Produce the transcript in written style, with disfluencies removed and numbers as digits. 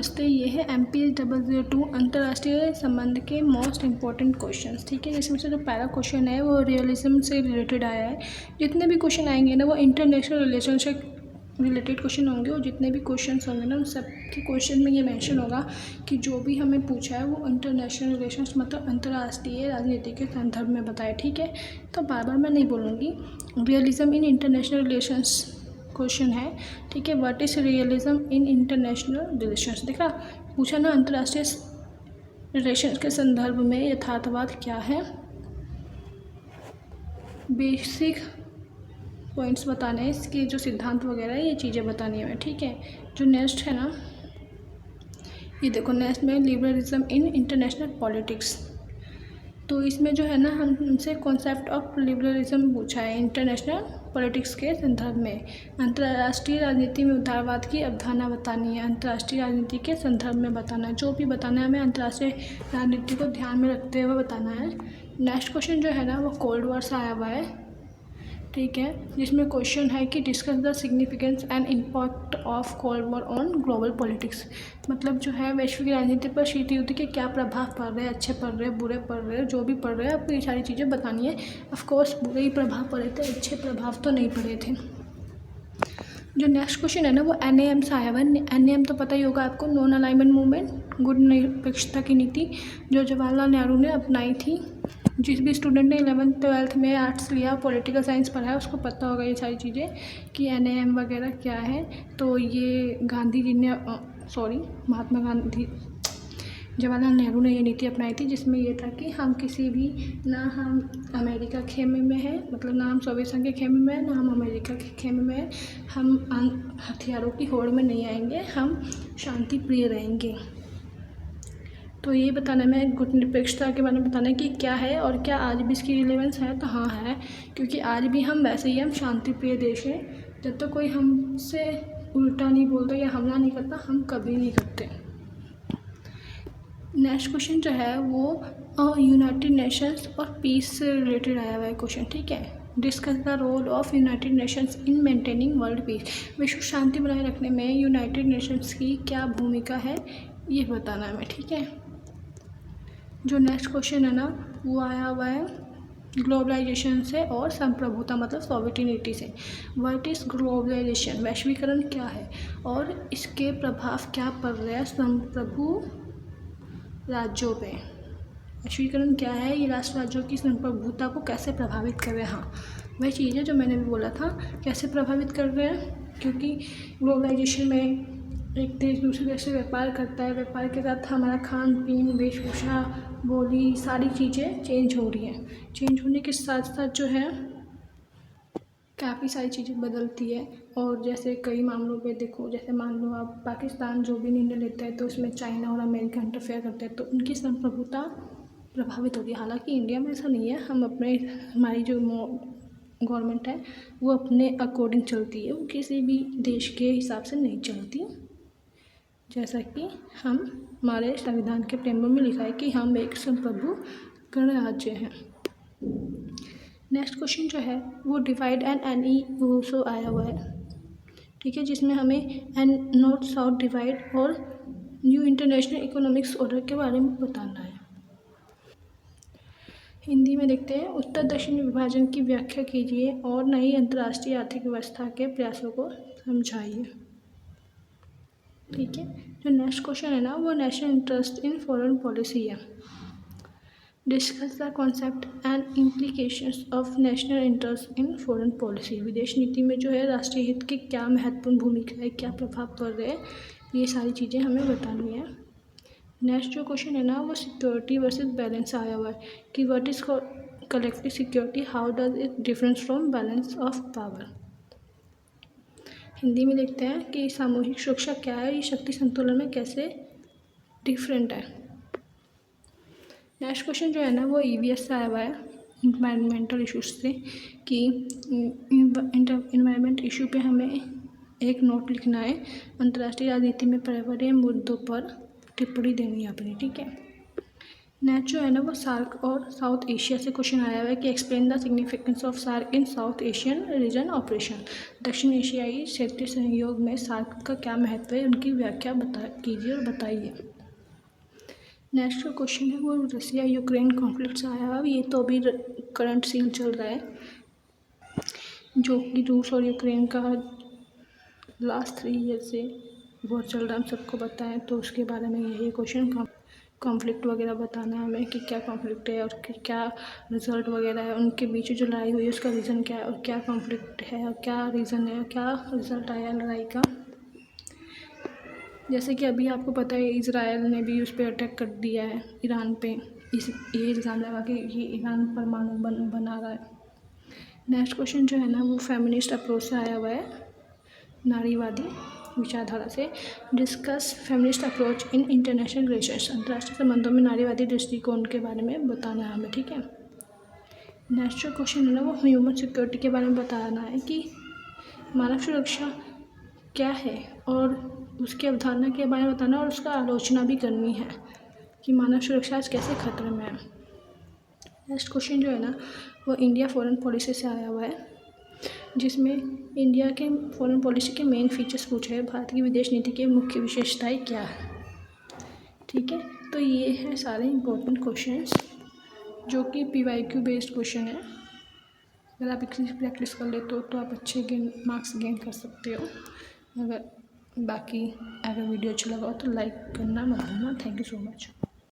नमस्ते। ये है MPH 002 अंतर्राष्ट्रीय संबंध के मोस्ट इम्पॉर्टेंट क्वेश्चंस। ठीक है, जिसमें से जो पहला क्वेश्चन है वो रियलिज्म से रिलेटेड आया है। जितने भी क्वेश्चन आएंगे ना वो इंटरनेशनल रिलेशनशिप रिलेटेड क्वेश्चन होंगे, और जितने भी क्वेश्चन होंगे ना उन सब के क्वेश्चन में ये मेंशन होगा कि जो भी हमें पूछा है वो इंटरनेशनल रिलेशंस मतलब अंतर्राष्ट्रीय राजनीति के संदर्भ में बताए। ठीक है, तो बार बार मैं नहीं बोलूँगी। Realism in international relations question है। ठीक है, what is realism in international relations. देखा पूछा ना, अंतर्राष्ट्रीय रिलेशंस के संदर्भ में यथार्थवाद क्या है। बेसिक पॉइंट्स बताने हैं, इसके जो सिद्धांत वगैरह ये चीज़ें बतानी है। ठीक है, जो नेक्स्ट है ना, ये देखो नेक्स्ट में लिबरलिज्म इन इंटरनेशनल पॉलिटिक्स। तो इसमें जो है ना हमसे कॉन्सेप्ट ऑफ लिबरलिज्म पूछा है इंटरनेशनल पॉलिटिक्स के संदर्भ में। अंतर्राष्ट्रीय राजनीति में उदारवाद की अवधारणा बतानी है, अंतर्राष्ट्रीय राजनीति के संदर्भ में बताना है। जो भी बताना है हमें अंतर्राष्ट्रीय राजनीति को ध्यान में रखते हुए बताना है। नेक्स्ट क्वेश्चन जो है ना वो कोल्ड वॉर से आया हुआ है। ठीक है, जिसमें क्वेश्चन है कि discuss the significance and impact of cold war on global politics. मतलब जो है वैश्विक राजनीति पर शीत युद्ध के क्या प्रभाव पड़ रहे हैं, अच्छे पड़ रहे हैं, बुरे पड़ रहे हैं, जो भी पड़ रहे हैं आपको ये सारी चीज़ें बतानी है। ऑफकोर्स बुरे ही प्रभाव पड़े थे, अच्छे प्रभाव तो नहीं पड़े थे। जो नेक्स्ट क्वेश्चन है ना वो NAM से आया हुआ है। NAM तो पता ही होगा आपको, नॉन अलाइनमेंट मूवमेंट, गुण निरपेक्षता की नीति जो जवाहरलाल नेहरू ने अपनाई थी। जिस भी स्टूडेंट ने 11th 12th में आर्ट्स लिया, पॉलिटिकल साइंस पढ़ा है, उसको पता होगा ये सारी चीज़ें कि NAM वगैरह क्या है। तो ये गांधी जी ने महात्मा गांधी जवाहरलाल नेहरू ने ये नीति अपनाई थी, जिसमें ये था कि हम किसी भी ना हम अमेरिका के खेमे में है, मतलब ना हम सोवियत संघ के खेमे में है, ना हम अमेरिका के खेमे में है। हम हथियारों की होड़ में नहीं आएंगे, हम शांति प्रिय रहेंगे। तो ये बताना मैं गुटनिरपेक्षता के बारे में बताना है कि क्या है और क्या आज भी इसकी रिलेवेंस है। तो हाँ है, क्योंकि आज भी हम वैसे ही हम शांति प्रिय देश हैं। जब तक कोई हमसे उल्टा नहीं बोलता या हमला नहीं करता, हम कभी नहीं करते। नेक्स्ट क्वेश्चन जो है वो यूनाइटेड नेशंस और पीस से रिलेटेड आया हुआ है क्वेश्चन। ठीक है, discuss the role of United Nations in maintaining world peace. विश्व शांति बनाए रखने में यूनाइटेड नेशंस की क्या भूमिका है, ये बताना है मैं। ठीक है, जो नेक्स्ट क्वेश्चन है ना वो आया हुआ है ग्लोबलाइजेशन से और संप्रभुता मतलब सॉवर्टिनिटी से। व्हाट इज़ ग्लोबलाइजेशन, वैश्वीकरण क्या है और इसके प्रभाव क्या पड़ रहे हैं संप्रभु राज्यों पे। वैश्वीकरण क्या है, ये राष्ट्र राज्यों की संप्रभुता को कैसे प्रभावित कर रहे हैं। हाँ, वह चीज़ है जो मैंने भी बोला था, कैसे प्रभावित कर रहे हैं, क्योंकि ग्लोबलाइजेशन में एक देश दूसरे देश से व्यापार करता है, व्यापार के साथ हमारा खान पीन, वेशभूषा, बोली, सारी चीज़ें चेंज हो रही हैं। चेंज होने के साथ साथ जो है काफ़ी सारी चीज़ें बदलती है। और जैसे कई मामलों पे देखो, जैसे मान लो आप पाकिस्तान जो भी निर्णय लेता है तो उसमें चाइना और अमेरिका इंटरफेयर करते हैं, तो उनकी संप्रभुता प्रभावित होगी। हालांकि इंडिया में ऐसा नहीं है, हम अपने हमारी जो गवर्नमेंट है वो अपने अकॉर्डिंग चलती है, वो किसी भी देश के हिसाब से नहीं चलती। जैसा कि हमारे संविधान के प्रेम्बल में लिखा है कि हम एक संप्रभु गणराज्य हैं। नेक्स्ट क्वेश्चन जो है वो डिवाइड एंड NE आया हुआ है। ठीक है, जिसमें हमें नॉर्थ साउथ डिवाइड और न्यू इंटरनेशनल इकोनॉमिक्स ऑर्डर के बारे में बताना है। हिंदी में देखते हैं, उत्तर दक्षिण विभाजन की व्याख्या कीजिए और नई अंतर्राष्ट्रीय आर्थिक व्यवस्था के प्रयासों को समझाइए। ठीक है, जो नेक्स्ट क्वेश्चन है ना वो national interest in foreign policy है। Discuss the concept and implications of national interest in foreign policy. विदेश नीति में जो है राष्ट्रीय हित की क्या महत्वपूर्ण भूमिका है, क्या प्रभाव पड़ रहे हैं, ये सारी चीज़ें हमें बतानी है। नेक्स्ट जो क्वेश्चन है ना वो सिक्योरिटी वर्सेस बैलेंस आया हुआ है कि what is collective security, how does it difference from balance of power. Hindi में देखते हैं कि सामूहिक सुरक्षा क्या है, ये शक्ति संतुलन में कैसे डिफरेंट है। नेक्स्ट क्वेश्चन जो है ना वो EVS से आया हुआ है, इन्वायरमेंटल इशूज़ से, कि इन्वायरमेंट इशू पे हमें एक नोट लिखना है, अंतर्राष्ट्रीय राजनीति में पर्यावरणीय मुद्दों पर टिप्पणी देनी है अपनी। ठीक है, नेक्स्ट जो है ना वो सार्क और साउथ एशिया से क्वेश्चन आया हुआ है कि explain the significance of SAARC in South Asian region operation. दक्षिण एशियाई क्षेत्रीय सहयोग में सार्क का क्या महत्व है, उनकी व्याख्या कीजिए और बताइए। नेक्स्ट जो क्वेश्चन है वो रसिया यूक्रेन कॉन्फ्लिक्ट से आया है। ये तो अभी करंट सीन चल रहा है, जो कि रूस और यूक्रेन का लास्ट 3 ईयर से वॉर चल रहा है, हम सबको पता है। तो उसके बारे में यही क्वेश्चन कॉन्फ्लिक्ट वगैरह बताना है हमें कि क्या कॉन्फ्लिक्ट है और क्या रिजल्ट वगैरह है, उनके बीच जो लड़ाई हुई है उसका रीज़न क्या है और क्या कॉन्फ्लिक्ट है और क्या रीज़न है और क्या रिजल्ट आया लड़ाई का। जैसे कि अभी आपको पता है इज़राइल ने भी उस पर अटैक कर दिया है ईरान पे, ये इल्ज़ाम लगा के ये ईरान परमाणु बना रहा है। नेक्स्ट क्वेश्चन जो है ना वो फेमिनिस्ट अप्रोच से आया हुआ है, नारीवादी विचारधारा से। Discuss feminist approach in international relations. अंतर्राष्ट्रीय संबंधों में नारीवादी दृष्टिकोण के बारे में बताना है हमें, ठीक है। नेक्स्ट जो क्वेश्चन है ना वो ह्यूमन सिक्योरिटी के बारे में बताना है कि मानव सुरक्षा क्या है और उसकी अवधारणा के बारे में बताना और उसका आलोचना भी करनी है कि मानव सुरक्षा आज कैसे खतरे में है। नेक्स्ट क्वेश्चन जो है ना वो इंडिया फॉरेन पॉलिसी से आया हुआ है, जिसमें इंडिया के फॉरेन पॉलिसी के मेन फीचर्स पूछे हैं। भारत की विदेश नीति की मुख्य विशेषताएं क्या है, ठीक है। तो ये हैं सारे इंपॉर्टेंट क्वेश्चंस जो कि PYQ बेस्ड क्वेश्चन है। अगर आप इसकी प्रैक्टिस कर लेते हो तो आप अच्छे मार्क्स गेन कर सकते हो। अगर वीडियो अच्छा लगा हो तो लाइक करना मत भूलना। Thank you so much.